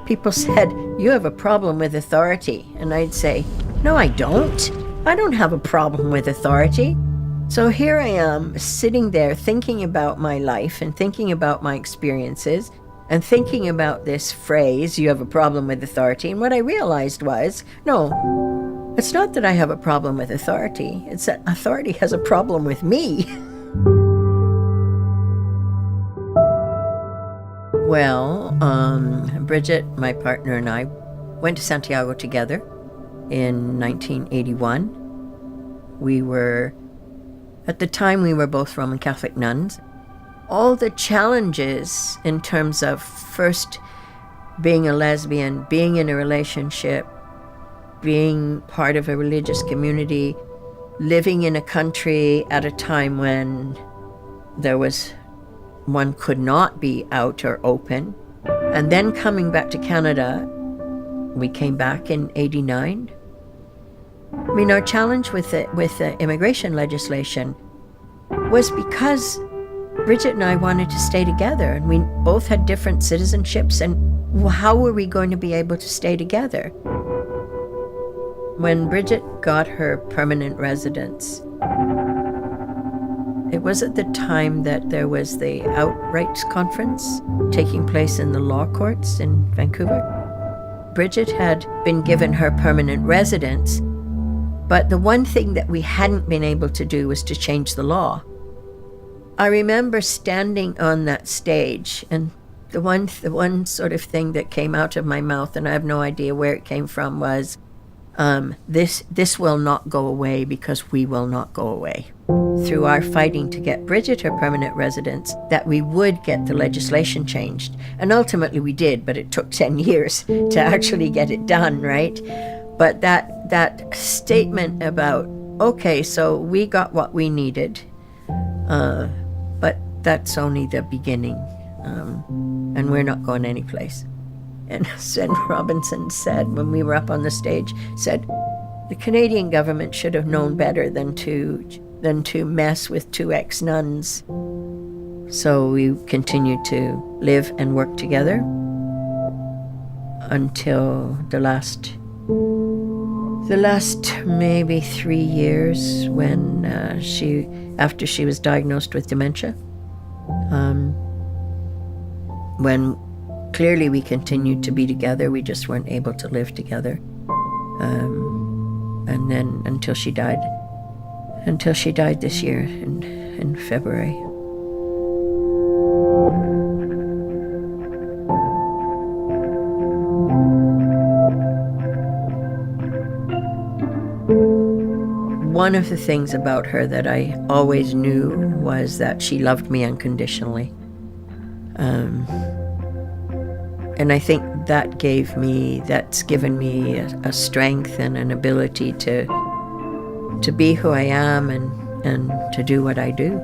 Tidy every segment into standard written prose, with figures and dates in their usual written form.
people said, "You have a problem with authority." And I'd say, "No, I don't. I don't have a problem with authority." So here I am sitting there thinking about my life and thinking about my experiences and thinking about this phrase, "You have a problem with authority." And what I realized was, no, it's not that I have a problem with authority. It's that authority has a problem with me. Well, Bridget, my partner, and I went to Santiago together in 1981. At the time, we were both Roman Catholic nuns. All the challenges in terms of first being a lesbian, being in a relationship, being part of a religious community, living in a country at a time when one could not be out or open, and then coming back to Canada. We came back in '89. I mean, our challenge with the immigration legislation was because Bridget and I wanted to stay together, and we both had different citizenships, and how were we going to be able to stay together? When Bridget got her permanent residence, it was at the time that there was the Outrights Conference taking place in the law courts in Vancouver. Bridget had been given her permanent residence, but the one thing that we hadn't been able to do was to change the law. I remember standing on that stage, and the one sort of thing that came out of my mouth, and I have no idea where it came from, was, this will not go away because we will not go away. Through our fighting to get Bridget her permanent residence, that we would get the legislation changed. And ultimately we did, but it took 10 years to actually get it done, right? But that statement about, okay, so we got what we needed, but that's only the beginning, and we're not going anyplace. And Sen Robinson said, when we were up on the stage, said, the Canadian government should have known better than to mess with two ex-nuns. So we continued to live and work together until the last maybe 3 years, when after she was diagnosed with dementia, when clearly we continued to be together, we just weren't able to live together, and then until she died this year in February. One of the things about her that I always knew was that she loved me unconditionally. And I think that's given me a strength and an ability to be who I am and to do what I do.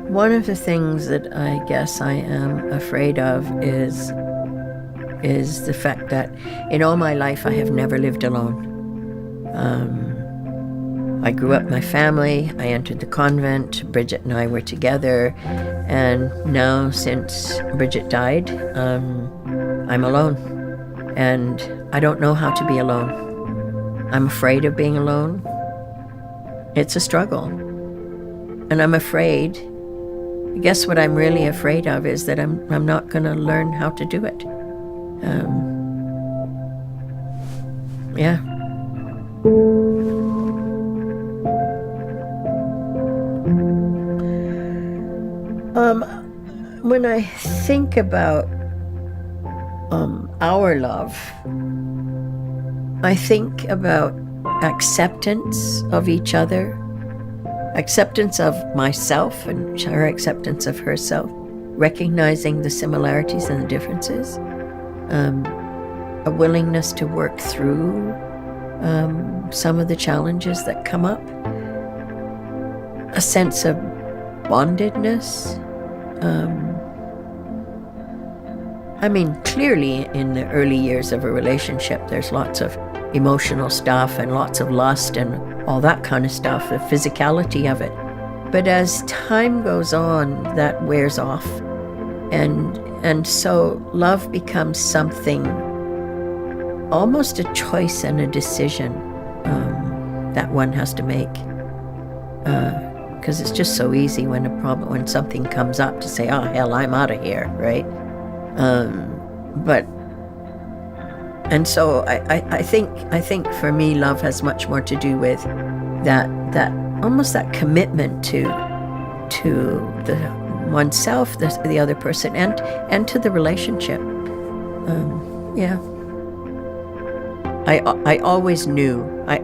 One of the things that I guess I am afraid of is the fact that in all my life I have never lived alone. I grew up in my family, I entered the convent, Bridget and I were together, and now since Bridget died, I'm alone. And I don't know how to be alone. I'm afraid of being alone. It's a struggle. And I'm afraid, I guess what I'm really afraid of is that I'm not going to learn how to do it. Yeah. When I think about our love, I think about acceptance of each other, acceptance of myself and her acceptance of herself, recognizing the similarities and the differences, a willingness to work through some of the challenges that come up, a sense of bondedness. I mean, clearly in the early years of a relationship, there's lots of emotional stuff and lots of lust and all that kind of stuff, the physicality of it. But as time goes on, that wears off. And so love becomes something, almost a choice and a decision that one has to make. Because it's just so easy when something comes up to say, oh, hell, I'm out of here, right? And so I think for me, love has much more to do with that almost that commitment to the oneself, the other person, and to the relationship. Yeah. I always knew. I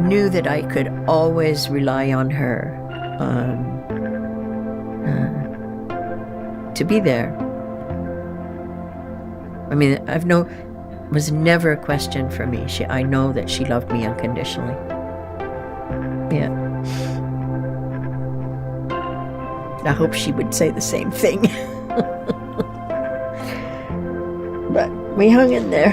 knew that I could always rely on her to be there. I mean, was never a question for me. I know that she loved me unconditionally. Yeah. I hope she would say the same thing. But we hung in there.